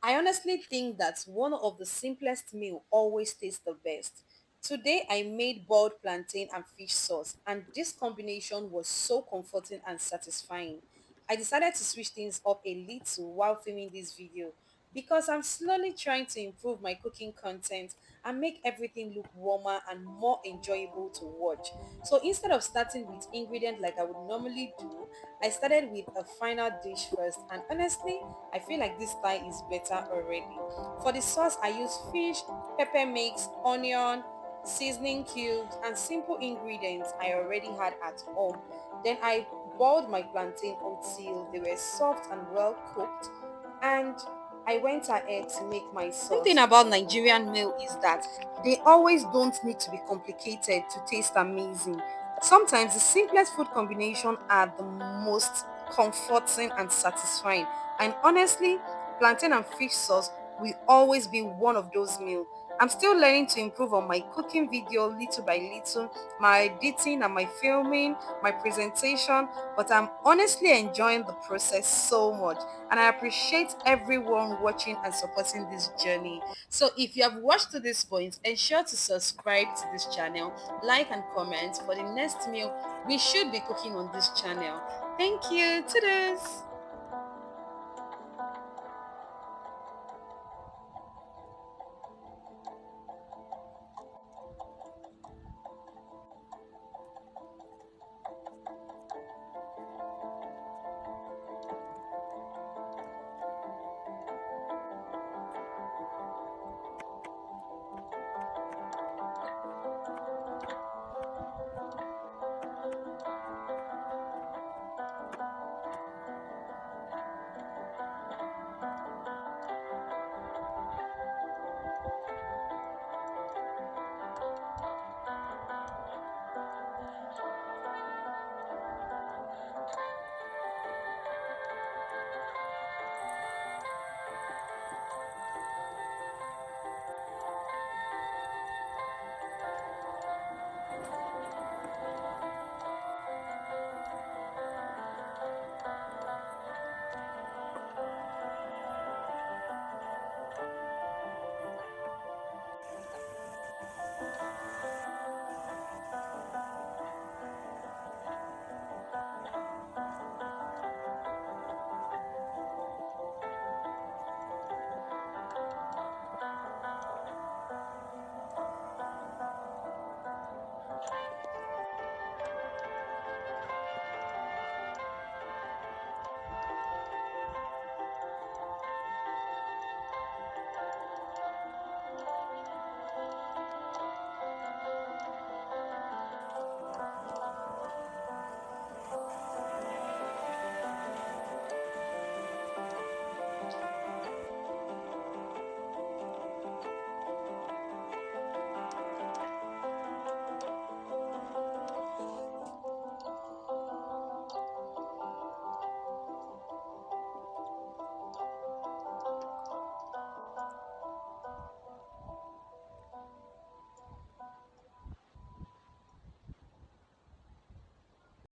I honestly think that one of the simplest meal always tastes the best. Today I made boiled plantain and fish sauce, and this combination was so comforting and satisfying. I decided to switch things up a little while filming this video because I'm slowly trying to improve my cooking content and make everything look warmer and more enjoyable to watch. So instead of starting with ingredients like I would normally do, I started with a final dish first, and honestly, I feel like this style is better already. For the sauce, I use fish, pepper mix, onion, seasoning cubes, and simple ingredients I already had at home. Then I boiled my plantain until they were soft and well cooked, and I went ahead to make my sauce. One thing about Nigerian meal is that they always don't need to be complicated to taste amazing. Sometimes the simplest food combination are the most comforting and satisfying. And honestly, plantain and fish sauce will always be one of those meals. I'm still learning to improve on my cooking video little by little, my editing and my filming, my presentation, but I'm honestly enjoying the process so much, and I appreciate everyone watching and supporting this journey. So if you have watched to this point, ensure to subscribe to this channel, like and comment for the next meal we should be cooking on this channel. Thank you. Toodles.